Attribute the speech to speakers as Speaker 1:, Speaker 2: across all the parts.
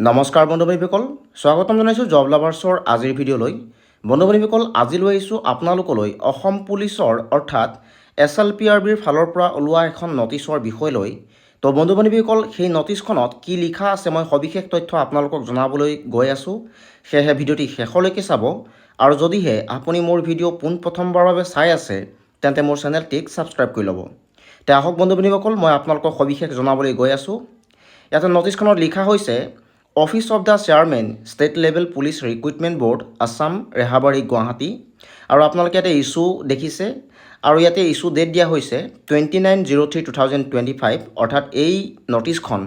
Speaker 1: নমস্কাৰ বন্ধু বান্ধৱীসকল, স্বাগতম জনাইছোঁ জব লাভাৰ্ছৰ আজিৰ ভিডিঅ'লৈ। বন্ধু বান্ধৱীসকল, আজি লৈ আহিছোঁ আপোনালোকলৈ অসম পুলিচৰ অৰ্থাৎ SLPRBৰ ফালৰ পৰা ওলোৱা এখন নটিচৰ বিষয় লৈ। তো বন্ধু বান্ধৱীসকল, সেই নটিচখনত কি লিখা আছে মই সবিশেষ তথ্য আপোনালোকক জনাবলৈ গৈ আছোঁ। সেয়েহে ভিডিঅ'টি শেষলৈকে চাব। আৰু যদিহে আপুনি মোৰ ভিডিঅ' পোনপ্ৰথমবাৰৰ বাবে চাই আছে তেন্তে মোৰ চেনেলটিক ছাবস্ক্ৰাইব কৰি ল'ব। তে আহক বন্ধু বান্ধৱীসকল, মই আপোনালোকক সবিশেষ জনাবলৈ গৈ আছোঁ। ইয়াতে নটিচখনত লিখা হৈছে office of the chairman state level police recruitment board Assam Rehabari Guwahati. আৰু আপোনালোকে ইয়াতে ইছ্যু দেখিছে আৰু ইয়াতে ইছ্যু ডেট দিয়া হৈছে 29/03/2025, অৰ্থাৎ এই নটিচখন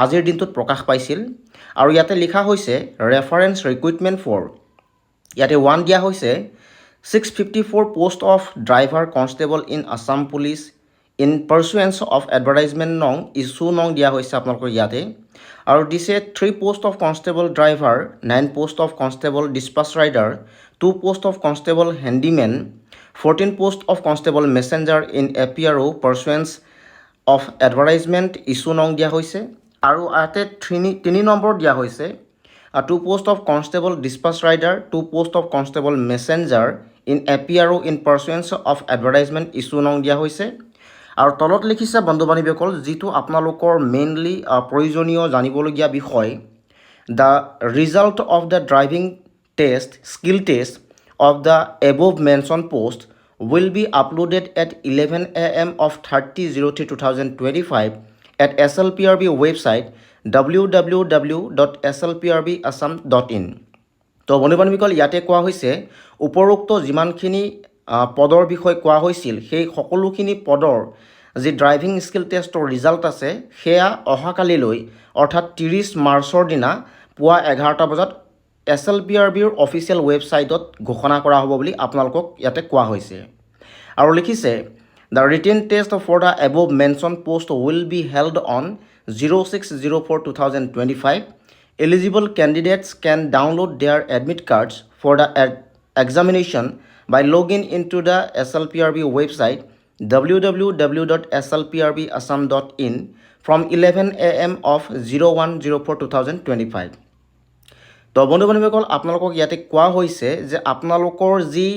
Speaker 1: আজিৰ দিনটোত প্ৰকাশ পাইছিল। আৰু ইয়াতে লিখা হৈছে ৰেফাৰেঞ্চ ৰিক্ৰুইটমেণ্ট ফৰ, ইয়াতে 1 দিয়া হৈছে 654 post of driver constable in Assam police in pursuance of advertisement নং ইছ্যু নং দিয়া হৈছে আপোনালোকৰ ইয়াতে। আৰু দিছে 3 post of constable driver, 9 post of constable dispatch rider, 2 post of constable handyman, 14 post of constable messenger in APRO pursuance of advertisement issue নং দিয়া হৈছে। আৰু ইয়াতে 3 নম্বৰ দিয়া হৈছে 2 post of constable dispatch rider, 2 post of constable messenger in APRO in pursuance of advertisement issue নং দিয়া হৈছে। আৰু তলত লিখিছে বন্ধু বান্ধৱীসকল, যিটো আপোনালোকৰ মেইনলি প্ৰয়োজনীয় জানিবলগীয়া বিষয়, the result of the driving test skill taste of the above mention post will be uploaded at 11 AM of 30/03/2025 at SLPRB website www.slprbassam.in। তো বন্ধু বান্ধৱীসকল, ইয়াতে কোৱা হৈছে উপৰোক্ত যিমানখিনি পদৰ বিষয়ে কোৱা হৈছিল সেই সকলোখিনি পদৰ যি ড্ৰাইভিং স্কিল টেষ্টৰ ৰিজাল্ট আছে সেয়া অহাকালিলৈ অৰ্থাৎ 30 মাৰ্চৰ দিনা পুৱা 11টা বজাত SLPRBৰ অফিচিয়েল ৱেবছাইটত ঘোষণা কৰা হ'ব বুলি আপোনালোকক ইয়াতে কোৱা হৈছে। আৰু লিখিছে the written test for the above mention post will be held on 06/04/2025. Eligible candidates can download their admit cards for the examination by logging into the SLPRB website www.slprbassam.in from 11 AM of 01/04/2025. তো বন্ধু বান্ধৱীসকল, আপোনালোকক ইয়াতে কোৱা হৈছে যে আপোনালোকৰ যি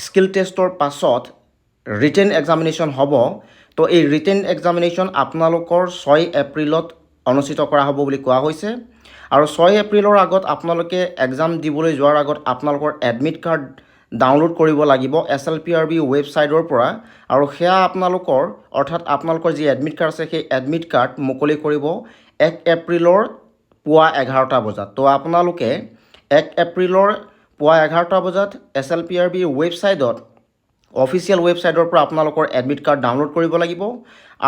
Speaker 1: skill টেষ্টৰ পাছত ৰিটেন এক্সামিনেশ্যন হ'ব, তো এই ৰিটেন এক্সামিনেশ্যন আপোনালোকৰ 6 এপ্ৰিলত অনুষ্ঠিত কৰা হ'ব বুলি কোৱা হৈছে। আৰু 6 এপ্ৰিলৰ আগত আপোনালোকে এক্সাম দিবলৈ যোৱাৰ আগত আপোনালোকৰ এডমিট কাৰ্ড ডাউনলোড কৰিব লাগিব SLPRB ৱেবছাইটৰ পৰা। আৰু সেয়া আপোনালোকৰ অৰ্থাৎ আপোনালোকৰ যি এডমিট কাৰ্ড আছে সেই এডমিট কাৰ্ড মুকলি কৰিব 1 এপ্ৰিলৰ পুৱা 11টা বজাত। তো আপোনালোকে 1 এপ্ৰিলৰ পুৱা 11টা বজাত SLPRB ৱেবছাইটত অফিচিয়েল ৱেবছাইটৰ পৰা আপোনালোকৰ এডমিট কাৰ্ড ডাউনলোড কৰিব লাগিব।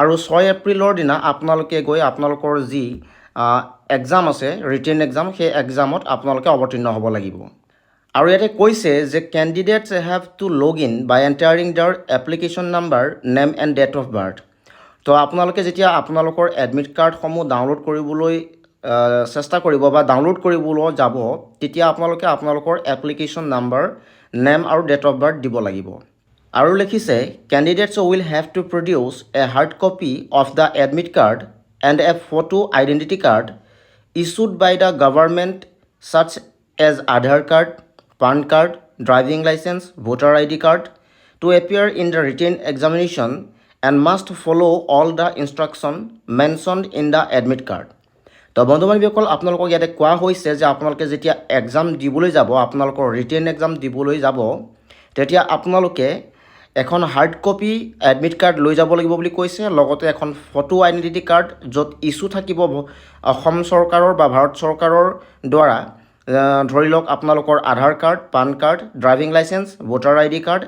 Speaker 1: আৰু 6 এপ্ৰিলৰ দিনা আপোনালোকে গৈ আপোনালোকৰ যি এক্সাম আছে ৰিটেন এক্সাম, সেই এক্সামত আপোনালোকে অৱতীৰ্ণ হ'ব লাগিব। আৰু ইয়াতে কৈছে যে candidates have to log in by entering their application number, name and date of birth. তো আপোনালোকে যেতিয়া আপোনালোকৰ এডমিট কাৰ্ডসমূহ ডাউনলোড কৰিবলৈ চেষ্টা কৰিব বা ডাউনলোড কৰিবলৈ যাব, তেতিয়া আপোনালোকে আপোনালোকৰ এপ্লিকেশ্যন নাম্বাৰ, নেম আৰু ডেট অফ বাৰ্থ দিব লাগিব। আৰু লিখিছে candidates will have two produce A hard copy of the admit card and A photo identity card issued by the government such as Aadhaar card, PAN card, driving license, voter ID card to appear in the written examination and must follow all the instruction mentioned in the admit card. তো বন্ধু বান্ধৱীসকল, আপোনালোকক ইয়াতে কোৱা হৈছে যে আপোনালোকে যেতিয়া exam দিবলৈ যাব, আপোনালোকৰ ৰিটেন এক্সাম দিবলৈ যাব, তেতিয়া আপোনালোকে এখন হাৰ্ড কপি এডমিট কাৰ্ড লৈ যাব লাগিব বুলি কৈছে, লগতে এখন ফটো আইডেণ্টিটি কাৰ্ড য'ত ইছ্যু থাকিব অসম চৰকাৰৰ বা ভাৰত চৰকাৰৰ দ্বাৰা, ধৰি লওক আপোনালোকৰ Aadhaar card, PAN card, driving licence, voter ID card,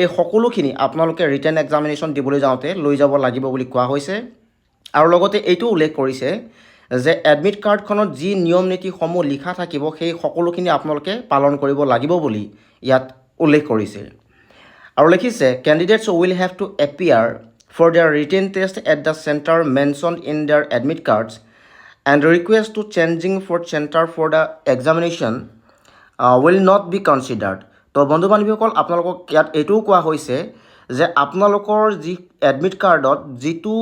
Speaker 1: এই সকলোখিনি আপোনালোকে ৰিটেন এক্সামিনেশ্যন দিবলৈ যাওঁতে লৈ যাব লাগিব বুলি কোৱা হৈছে। আৰু লগতে এইটো উল্লেখ কৰিছে যে এডমিট কাৰ্ডখনত যি নিয়ম নীতিসমূহ লিখা থাকিব সেই সকলোখিনি আপোনালোকে পালন কৰিব লাগিব বুলি ইয়াত উল্লেখ কৰিছে। আৰু লিখিছে candidates will have to appear for their written test at the centre mention in their admit cards and request to changing for centre for the examination will not be considered. তো বন্ধু বান্ধৱীসকল, আপোনালোকক ইয়াত এইটোও কোৱা হৈছে যে আপোনালোকৰ যি এডমিট কাৰ্ডত যিটো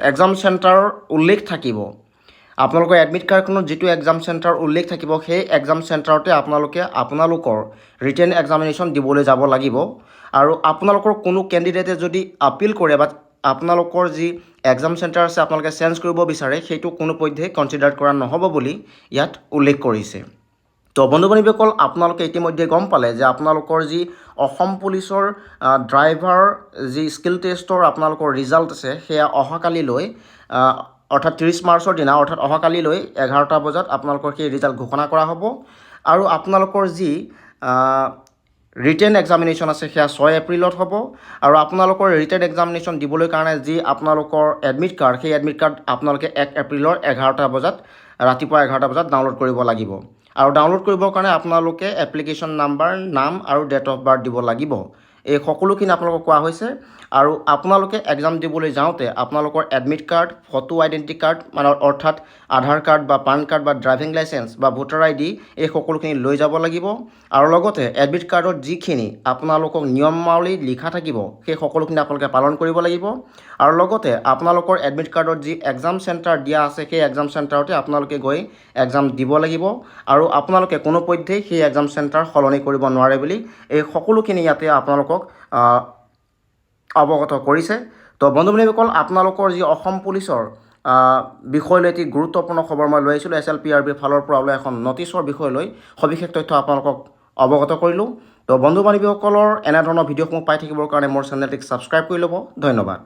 Speaker 1: এক্সাম চেণ্টাৰৰ উল্লেখ থাকিব আপোনালোকৰ এডমিট কাৰ্ডখনত যিটো এক্সাম চেণ্টাৰ উল্লেখ থাকিব সেই এক্সাম চেণ্টাৰতে আপোনালোকে আপোনালোকৰ ৰিটেন এক্সামিনেশ্যন দিবলৈ যাব লাগিব আৰু আপোনালোকৰ কোনো কেণ্ডিডেটে যদি আপিল কৰে বা আপোনালোকৰ যি এক্সাম চেণ্টাৰ আছে আপোনালোকে চেঞ্জ কৰিব বিচাৰে সেইটো কোনোপধ্যেই কনচিডাৰ কৰা নহ'ব বুলি ইয়াত উল্লেখ কৰিছে তো বন্ধু বান্ধৱীসকল আপোনালোকে ইতিমধ্যে গম পালে যে আপোনালোকৰ যি অসম পুলিচৰ ড্ৰাইভাৰ যি স্কিল টেষ্টৰ আপোনালোকৰ ৰিজাল্ট আছে সেয়া অহাকালিলৈ অৰ্থাৎ 30 মাৰ্চৰ দিনা অৰ্থাৎ অহাকালিলৈ 11টা বজাত আপোনালোকৰ সেই ৰিজাল্ট ঘোষণা কৰা হ'ব আৰু আপোনালোকৰ যি ৰিটেন এক্সামিনেশ্যন আছে সেয়া 6 এপ্ৰিলত হ'ব আৰু আপোনালোকৰ ৰিটেন এক্সামিনেশ্যন দিবলৈ কাৰণে যি আপোনালোকৰ এডমিট কাৰ্ড সেই এডমিট কাৰ্ড আপোনালোকে 1 এপ্ৰিলৰ 11টা বজাত ৰাতিপুৱা 11টা বজাত ডাউনলোড কৰিব লাগিব আৰু ডাউনলোড কৰিবৰ কাৰণে আপোনালোকে এপ্লিকেশ্যন নাম্বাৰ নাম আৰু ডেট অফ বাৰ্থ দিব লাগিব এই সকলোখিনি আপোনালোকক কোৱা হৈছে আৰু আপোনালোকে এক্সাম দিবলৈ যাওঁতে আপোনালোকৰ admit card photo identity card মানে অৰ্থাৎ আধাৰ কাৰ্ড বা পান কাৰ্ড বা ড্ৰাইভিং লাইচেঞ্চ বা ভোটাৰ আইডি এই সকলোখিনি লৈ যাব লাগিব আৰু লগতে এডমিট কাৰ্ডত যিখিনি আপোনালোকক নিয়মাৱলী লিখা থাকিব সেই সকলোখিনি আপোনালোকে পালন কৰিব লাগিব আৰু লগতে আপোনালোকৰ এডমিট কাৰ্ডত যি এক্সাম চেণ্টাৰ দিয়া আছে সেই এক্সাম চেণ্টাৰতে আপোনালোকে গৈ এক্সাম দিব লাগিব আৰু আপোনালোকে কোনোপধ্যেই সেই এক্সাম চেণ্টাৰ সলনি কৰিব নোৱাৰে বুলি এই সকলোখিনি ইয়াতে আপোনালোকক অৱগত কৰিছে তো বন্ধু বান্ধৱীসকল আপোনালোকৰ যি অসম পুলিচৰ বিষয় লৈ এটি গুৰুত্বপূৰ্ণ খবৰ মই লৈ আহিছিলোঁ SLPRBৰ ফালৰ পৰা ওলোৱা এখন নটিচৰ বিষয় লৈ সবিশেষ তথ্য আপোনালোকক অৱগত কৰিলোঁ তো বন্ধু বান্ধৱীসকলৰ এনেধৰণৰ ভিডিঅ'সমূহ পাই থাকিবৰ কাৰণে মোৰ চেনেলটিক ছাবস্ক্ৰাইব কৰি ল'ব ধন্যবাদ